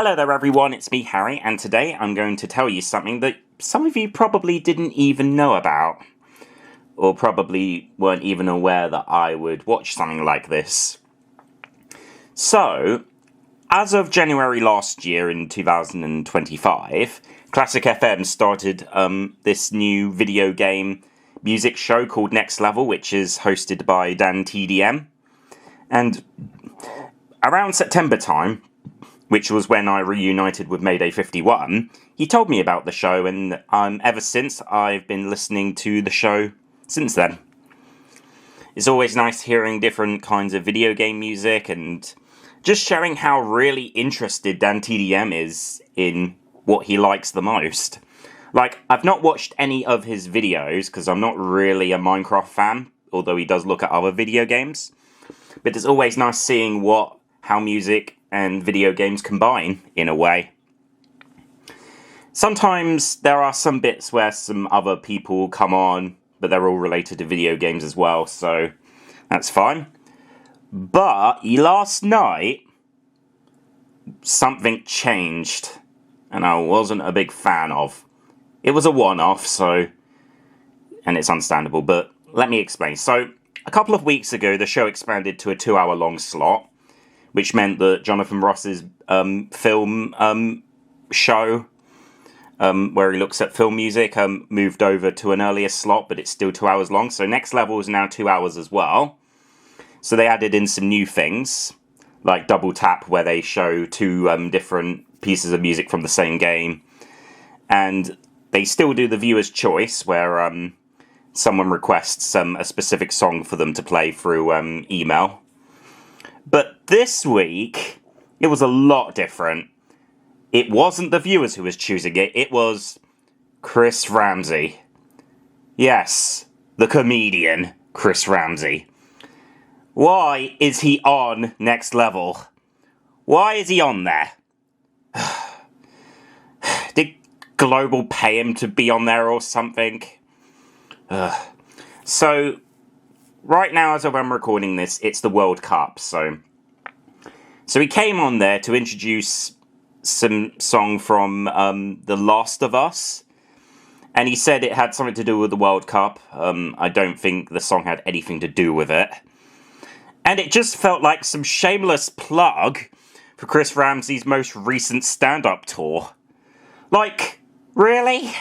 Hello there everyone, it's me Harry, and today I'm going to tell you something that some of you probably didn't even know about. Or probably weren't even aware that I would watch something like this. So, as of January last year in 2025, Classic FM started this new video game music show called Next Level, which is hosted by DanTDM. And around September time, which was when I reunited with Mayday 51, he told me about the show, and ever since, I've been listening to the show since then. It's always nice hearing different kinds of video game music, and just showing how really interested DanTDM is in what he likes the most. Like, I've not watched any of his videos, because I'm not really a Minecraft fan, although he does look at other video games. But it's always nice seeing how music and video games combine, in a way. Sometimes there are some bits where some other people come on, but they're all related to video games as well, so that's fine. But last night, something changed, and I wasn't a big fan of. It was a one-off, and it's understandable, but let me explain. So, a couple of weeks ago, the show expanded to a 2-hour-long slot, which meant that Jonathan Ross's film show, where he looks at film music, moved over to an earlier slot, but it's still 2 hours long. So Next Level is now 2 hours as well. So they added in some new things, like Double Tap, where they show two different pieces of music from the same game. And they still do the viewer's choice, where someone requests a specific song for them to play through email. But this week, it was a lot different. It wasn't the viewers who was choosing it, it was Chris Ramsey. Yes, the comedian Chris Ramsey. Why is he on Next Level? Why is he on there? Did Global pay him to be on there or something? So, right now, as I'm recording this, it's the World Cup, so he came on there to introduce some song from The Last of Us, and he said it had something to do with the World Cup. I don't think the song had anything to do with it. And it just felt like some shameless plug for Chris Ramsey's most recent stand-up tour. Like, really?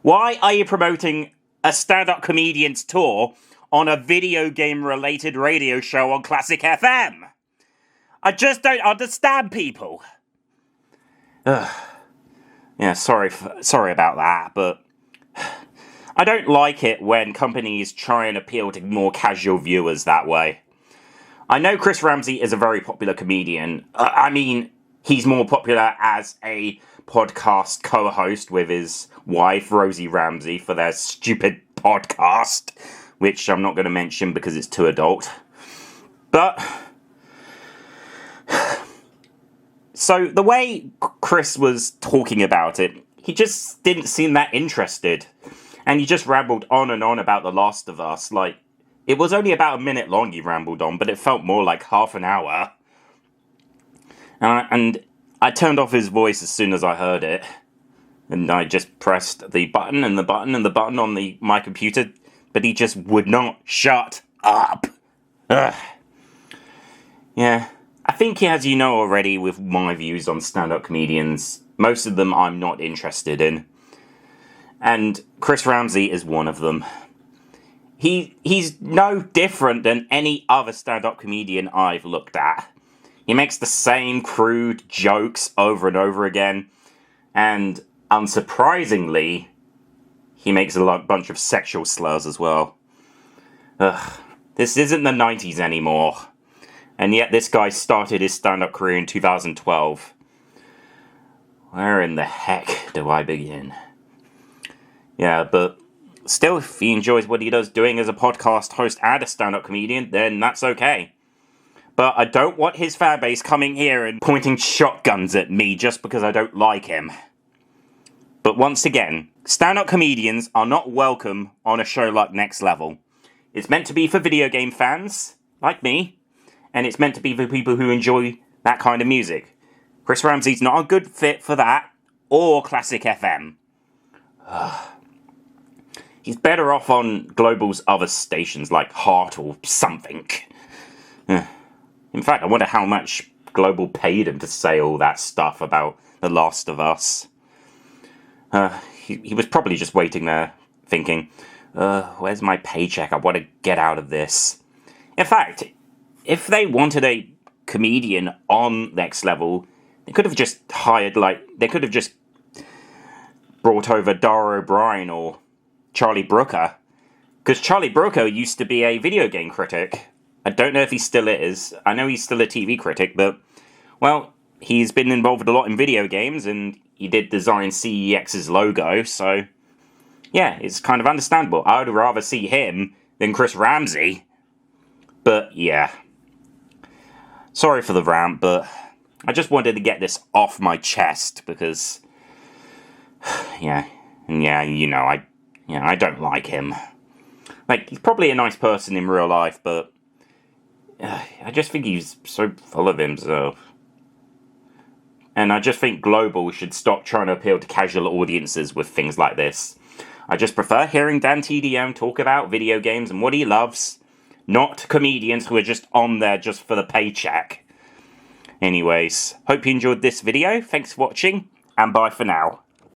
Why are you promoting a stand-up comedian's tour on a video game-related radio show on Classic FM? I just don't understand people. Yeah, sorry about that, but I don't like it when companies try and appeal to more casual viewers that way. I know Chris Ramsey is a very popular comedian. I mean, he's more popular as a podcast co-host with his wife, Rosie Ramsey, for their stupid podcast, which I'm not going to mention because it's too adult. But so the way Chris was talking about it, he just didn't seem that interested. And he just rambled on and on about The Last of Us. Like, it was only about a minute long he rambled on, but it felt more like half an hour. And I turned off his voice as soon as I heard it. And I just pressed the button and the button and the button on my computer, but he just would not shut up. Ugh. Yeah. I think, as you know already with my views on stand-up comedians, most of them I'm not interested in. And Chris Ramsey is one of them. He's no different than any other stand-up comedian I've looked at. He makes the same crude jokes over and over again, and unsurprisingly, he makes a bunch of sexual slurs as well. Ugh. This isn't the 90s anymore. And yet this guy started his stand-up career in 2012. Where in the heck do I begin? Yeah, but still, if he enjoys what he does doing as a podcast host and a stand-up comedian, then that's okay. But I don't want his fanbase coming here and pointing shotguns at me just because I don't like him. But once again, stand-up comedians are not welcome on a show like Next Level. It's meant to be for video game fans, like me, and it's meant to be for people who enjoy that kind of music. Chris Ramsey's not a good fit for that, or Classic FM. He's better off on Global's other stations like Heart or something. In fact, I wonder how much Global paid him to say all that stuff about The Last of Us. He was probably just waiting there, thinking, where's my paycheck? I want to get out of this. In fact, if they wanted a comedian on Next Level, they could have just hired, they could have just brought over Dara O'Brien or Charlie Brooker. Because Charlie Brooker used to be a video game critic. I don't know if he still is. I know he's still a TV critic, but, well, he's been involved with a lot in video games, and he did design CEX's logo, so, yeah, it's kind of understandable. I would rather see him than Chris Ramsey. But, yeah. Sorry for the rant, but I just wanted to get this off my chest, because, I don't like him. He's probably a nice person in real life, but I just think he's so full of himself. And I just think Global should stop trying to appeal to casual audiences with things like this. I just prefer hearing DanTDM talk about video games and what he loves, not comedians who are just on there just for the paycheck. Anyways, hope you enjoyed this video. Thanks for watching, and bye for now.